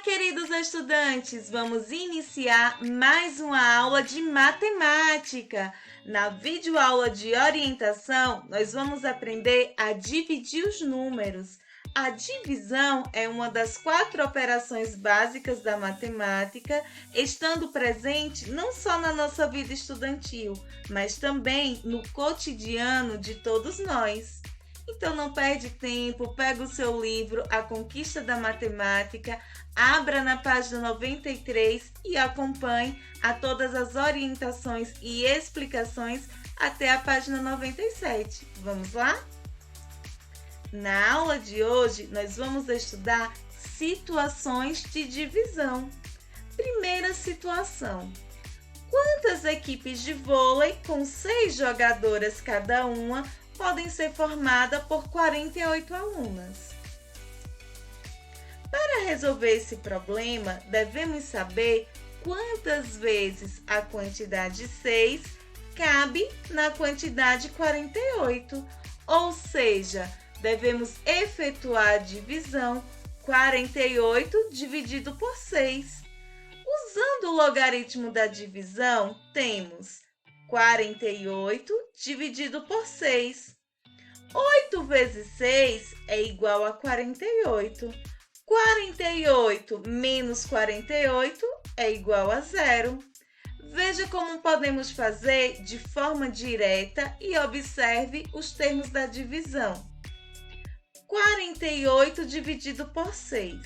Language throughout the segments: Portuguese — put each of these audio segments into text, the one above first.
queridos estudantes! Vamos iniciar mais uma aula de matemática. Na videoaula de orientação, nós vamos aprender a dividir os números. A divisão é uma das 4 operações básicas da matemática, estando presente não só na nossa vida estudantil, mas também no cotidiano de todos nós. Então não perde tempo, pega o seu livro A Conquista da Matemática, abra na página 93 e acompanhe a todas as orientações e explicações até a página 97. Vamos lá? Na aula de hoje, nós vamos estudar situações de divisão. Primeira situação. Quantas equipes de vôlei com 6 jogadoras cada uma podem ser formadas por 48 alunas? Para resolver esse problema, devemos saber quantas vezes a quantidade 6 cabe na quantidade 48, ou seja, devemos efetuar a divisão 48 dividido por 6. Usando o logaritmo da divisão, temos 48 dividido por 6. 8 vezes 6 é igual a 48. 48 menos 48 é igual a 0. Veja como podemos fazer de forma direta e observe os termos da divisão. 48 dividido por 6.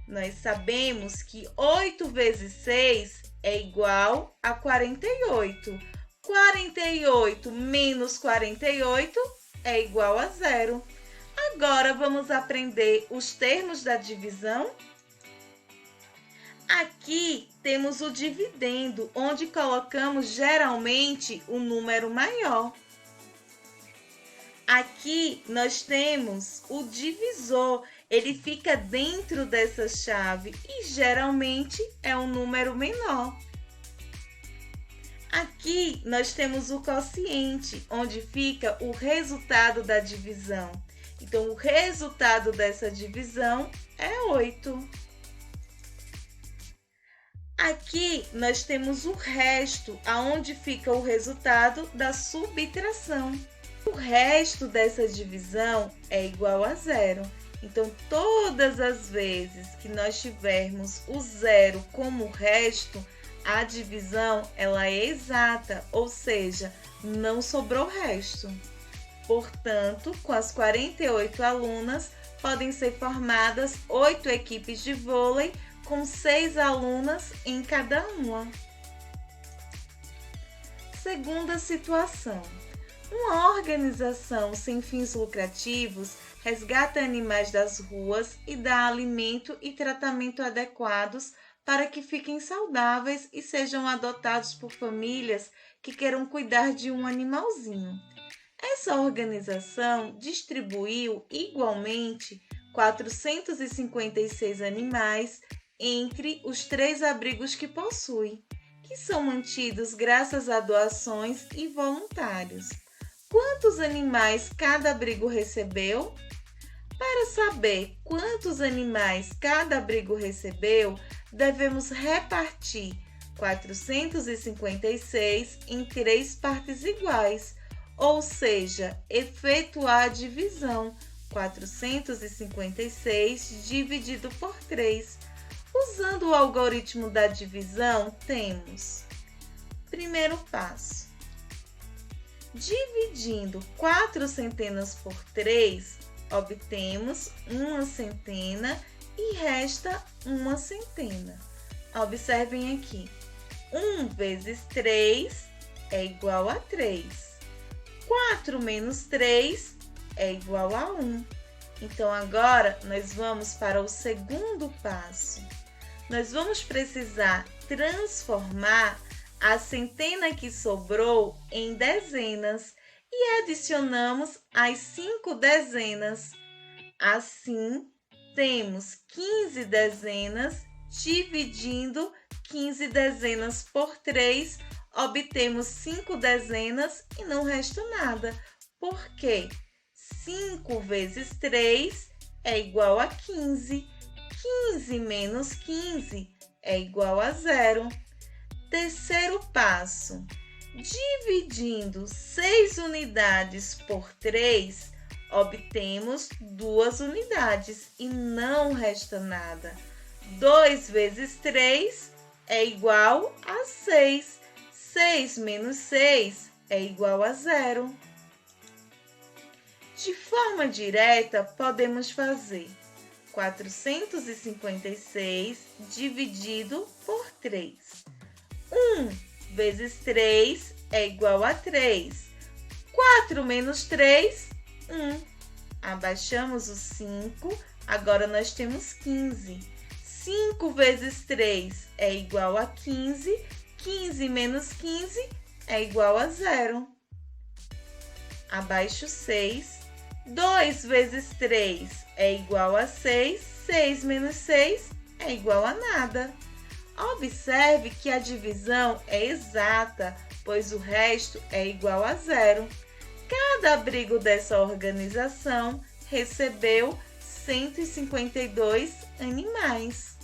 Nós sabemos que 8 vezes 6 é igual a 48. 48 menos 48 é igual a 0. Agora vamos aprender os termos da divisão. Aqui temos o dividendo, onde colocamos geralmente o número maior. Aqui nós temos o divisor, ele fica dentro dessa chave e geralmente é um número menor. Aqui nós temos o quociente, onde fica o resultado da divisão. Então, o resultado dessa divisão é 8. Aqui nós temos o resto, aonde fica o resultado da subtração. O resto dessa divisão é igual a 0. Então, todas as vezes que nós tivermos o 0 como resto, a divisão ela é exata, ou seja, não sobrou resto. Portanto, com as 48 alunas, podem ser formadas 8 equipes de vôlei com 6 alunas em cada uma. Segunda situação. Uma organização sem fins lucrativos resgata animais das ruas e dá alimento e tratamento adequados para que fiquem saudáveis e sejam adotados por famílias que queiram cuidar de um animalzinho. Essa organização distribuiu igualmente 456 animais entre os 3 abrigos que possui, que são mantidos graças a doações e voluntários. Quantos animais cada abrigo recebeu? Para saber quantos animais cada abrigo recebeu, devemos repartir 456 em 3 partes iguais, ou seja, efetuar a divisão 456 dividido por 3. Usando o algoritmo da divisão, temos: primeiro passo. Dividindo 4 centenas por 3, obtemos 1 centena e resta 1 centena. Observem aqui. 1 vezes 3 é igual a 3. 4 menos 3 é igual a 1. Então, agora, nós vamos para o segundo passo. Nós vamos precisar transformar a centena que sobrou em dezenas e adicionamos as 5 dezenas. Assim, temos 15 dezenas dividindo 15 dezenas por 3, obtemos 5 dezenas e não resta nada, porque 5 vezes 3 é igual a 15. 15 menos 15 é igual a 0. Terceiro passo. Dividindo 6 unidades por 3, obtemos 2 unidades e não resta nada. 2 vezes 3 é igual a 6. 6 menos 6 é igual a 0. De forma direta, podemos fazer 456 dividido por 3. 1 vezes 3 é igual a 3. 4 menos 3, 1. Abaixamos o 5, agora nós temos 15. 5 vezes 3 é igual a 15. 15 menos 15 é igual a 0. Abaixo 6. 2 vezes 3 é igual a 6. 6 menos 6 é igual a nada. Observe que a divisão é exata, pois o resto é igual a 0. Cada abrigo dessa organização recebeu 152 animais.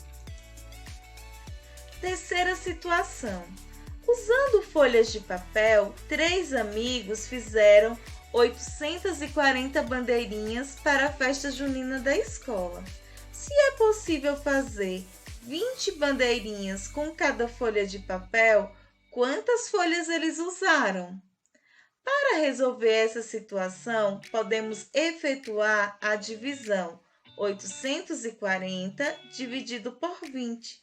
Terceira situação. Usando folhas de papel, 3 amigos fizeram 840 bandeirinhas para a festa junina da escola. Se é possível fazer 20 bandeirinhas com cada folha de papel, quantas folhas eles usaram? Para resolver essa situação, podemos efetuar a divisão 840 dividido por 20.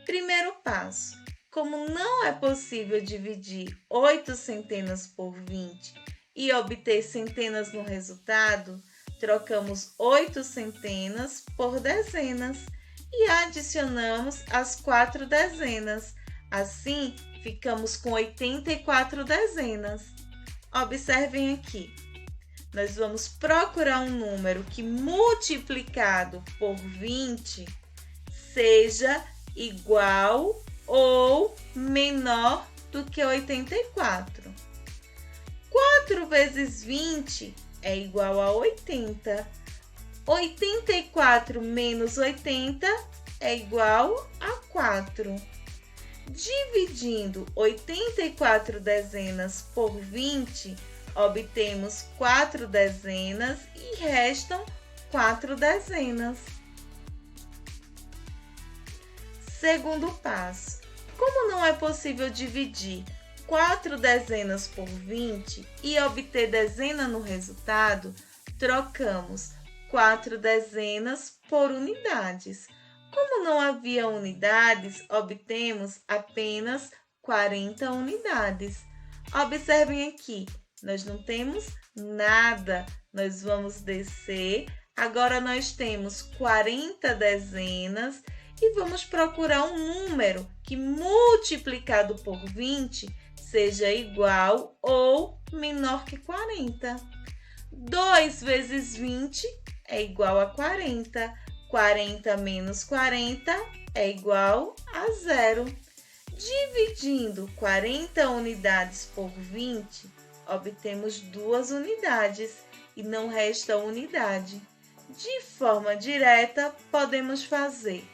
Primeiro passo. Como não é possível dividir 8 centenas por 20 e obter centenas no resultado, trocamos 8 centenas por dezenas e adicionamos as 4 dezenas. Assim, ficamos com 84 dezenas. Observem aqui. Nós vamos procurar um número que, multiplicado por 20, seja igual ou menor do que 84. 4 vezes 20 é igual a 80. 84 menos 80 é igual a 4. Dividindo 84 dezenas por 20, obtemos 4 dezenas e restam 4 dezenas. Segundo passo. Como não é possível dividir 4 dezenas por 20 e obter dezena no resultado, trocamos 4 dezenas por unidades. Como não havia unidades, obtemos apenas 40 unidades. Observem aqui, nós não temos nada. Nós vamos descer. Agora nós temos 40 dezenas e vamos procurar um número que, multiplicado por 20, seja igual ou menor que 40. 2 vezes 20 é igual a 40. 40 menos 40 é igual a 0. Dividindo 40 unidades por 20, obtemos 2 unidades e não resta unidade. De forma direta, podemos fazer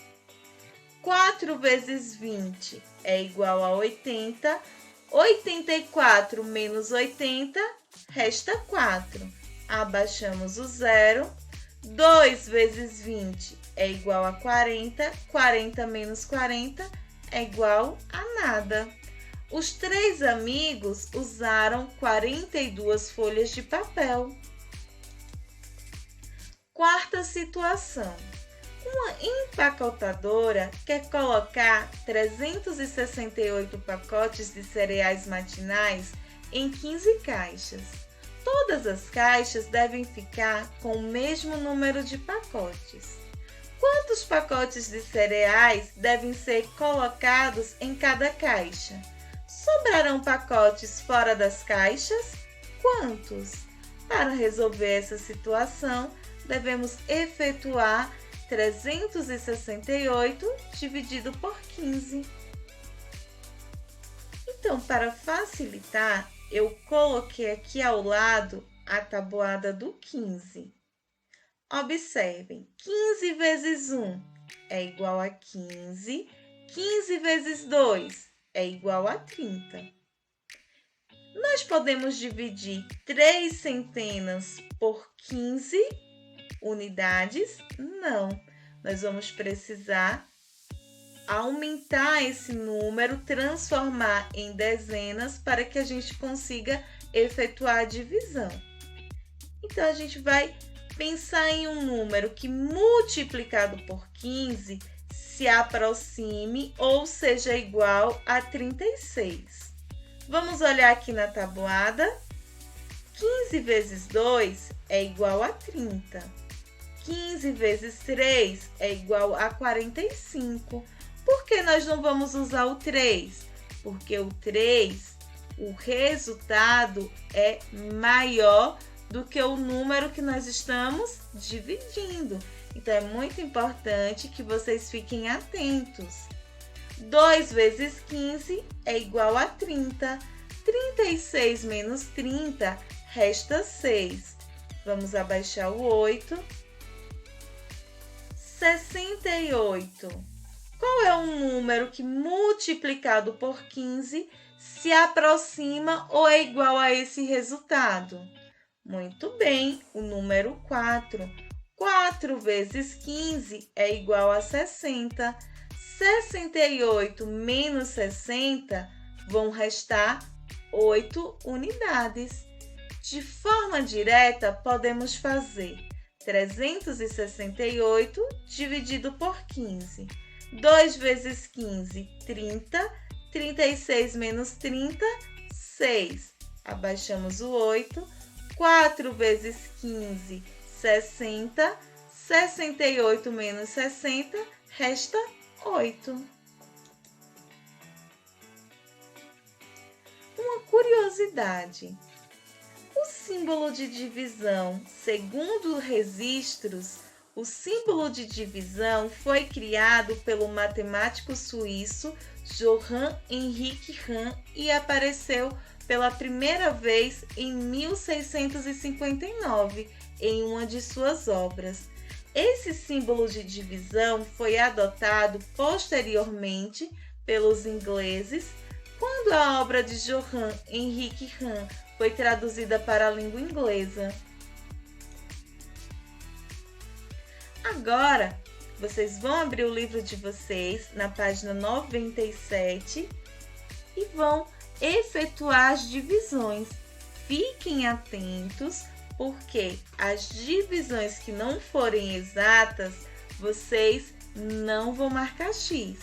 4 vezes 20 é igual a 80. 84 menos 80 resta 4. Abaixamos o 0. 2 vezes 20 é igual a 40. 40 menos 40 é igual a nada. Os 3 amigos usaram 42 folhas de papel. Quarta situação. Uma empacotadora quer colocar 368 pacotes de cereais matinais em 15 caixas. Todas as caixas devem ficar com o mesmo número de pacotes. Quantos pacotes de cereais devem ser colocados em cada caixa? Sobrarão pacotes fora das caixas? Quantos? Para resolver essa situação, devemos efetuar 368 dividido por 15. Então, para facilitar, eu coloquei aqui ao lado a tabuada do 15. Observem, 15 vezes 1 é igual a 15. 15 vezes 2 é igual a 30. Nós podemos dividir 3 centenas por 15 unidades? Não. Nós vamos precisar aumentar esse número, transformar em dezenas para que a gente consiga efetuar a divisão. Então, a gente vai pensar em um número que, multiplicado por 15, se aproxime ou seja igual a 36. Vamos olhar aqui na tabuada. 15 vezes 2 é igual a 30. 15 vezes 3 é igual a 45. Por que nós não vamos usar o 3? Porque o 3, o resultado é maior do que o número que nós estamos dividindo. Então, é muito importante que vocês fiquem atentos. 2 vezes 15 é igual a 30. 36 menos 30 resta 6. Vamos abaixar o 8. 68. Qual é um número que, multiplicado por 15, se aproxima ou é igual a esse resultado? Muito bem, o número 4. 4 vezes 15 é igual a 60. 68 menos 60 vão restar 8 unidades. De forma direta, podemos fazer 368 dividido por 15. 2 vezes 15, 30. 36 menos 30, 6. Abaixamos o 8. 4 vezes 15, 60. 68 menos 60, resta 8. Uma curiosidade. O símbolo de divisão, segundo registros, o símbolo de divisão foi criado pelo matemático suíço Johann Henrik Hahn e apareceu pela primeira vez em 1659 em uma de suas obras. Esse símbolo de divisão foi adotado posteriormente pelos ingleses quando a obra de Johann Henrik Hahn foi traduzida para a língua inglesa. Agora, vocês vão abrir o livro de vocês na página 97 e vão efetuar as divisões. Fiquem atentos, porque as divisões que não forem exatas, vocês não vão marcar X.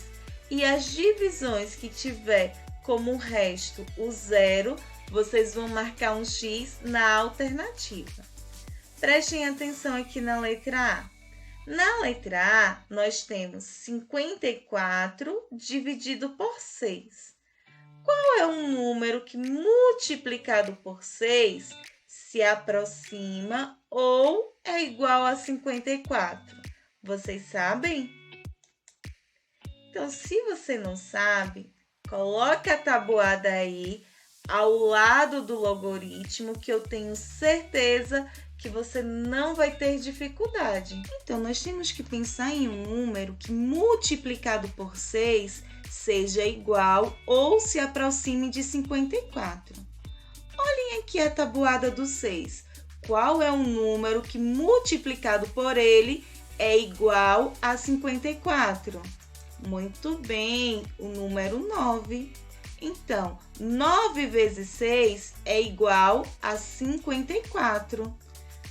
E as divisões que tiver como resto o zero, vocês vão marcar um X na alternativa. Prestem atenção aqui na letra A. Na letra A, nós temos 54 dividido por 6. Qual é um número que, multiplicado por 6, se aproxima ou é igual a 54? Vocês sabem? Então, se você não sabe, coloque a tabuada aí ao lado do logaritmo, que eu tenho certeza que você não vai ter dificuldade. Então, nós temos que pensar em um número que, multiplicado por 6, seja igual ou se aproxime de 54. Olhem aqui a tabuada do 6. Qual é um número que, multiplicado por ele, é igual a 54? Muito bem, o número 9. Então, 9 vezes 6 é igual a 54.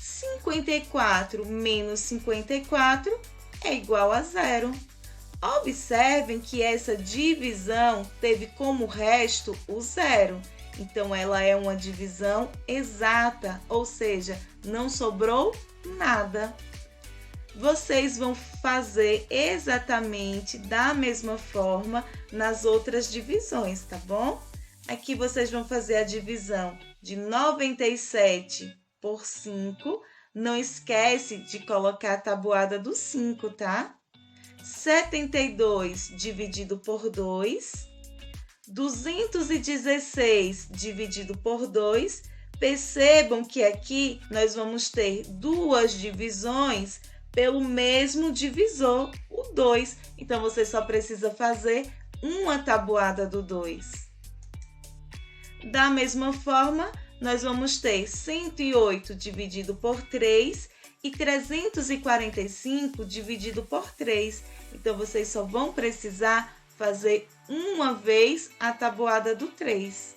54 menos 54 é igual a 0. Observem que essa divisão teve como resto o zero. Então, ela é uma divisão exata, ou seja, não sobrou nada. Vocês vão fazer exatamente da mesma forma nas outras divisões, tá bom? Aqui vocês vão fazer a divisão de 97 por 5. Não esquece de colocar a tabuada do 5, tá? 72 dividido por 2. 216 dividido por 2. Percebam que aqui nós vamos ter duas divisões pelo mesmo divisor, o o 2. Então, você só precisa fazer uma tabuada do 2. Da mesma forma, nós vamos ter 108 dividido por 3 e 345 dividido por 3. Então, vocês só vão precisar fazer uma vez a tabuada do 3.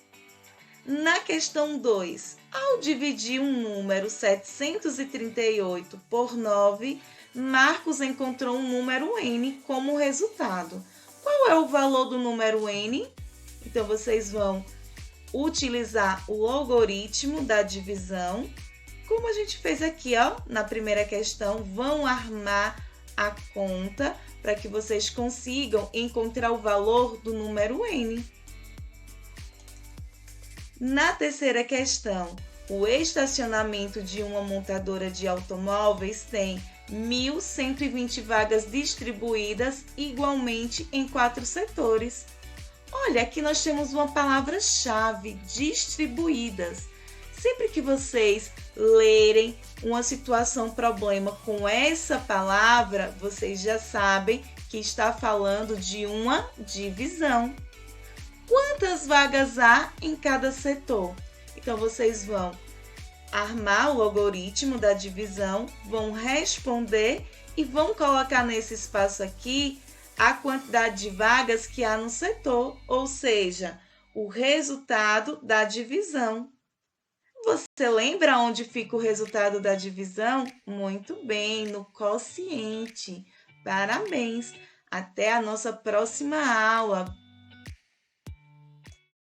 Na questão 2, ao dividir um número 738 por 9, Marcos encontrou um número n como resultado. Qual é o valor do número n? Então, vocês vão utilizar o logaritmo da divisão, como a gente fez aqui, ó, na primeira questão. Vão armar a conta para que vocês consigam encontrar o valor do número n. Na terceira questão, o estacionamento de uma montadora de automóveis tem 1.120 vagas distribuídas igualmente em 4 setores. Olha, aqui nós temos uma palavra-chave, distribuídas. Sempre que vocês lerem uma situação problema com essa palavra, vocês já sabem que está falando de uma divisão. Quantas vagas há em cada setor? Então, vocês vão armar o logaritmo da divisão, vão responder e vão colocar nesse espaço aqui a quantidade de vagas que há no setor, ou seja, o resultado da divisão. Você lembra onde fica o resultado da divisão? Muito bem, no quociente. Parabéns! Até a nossa próxima aula.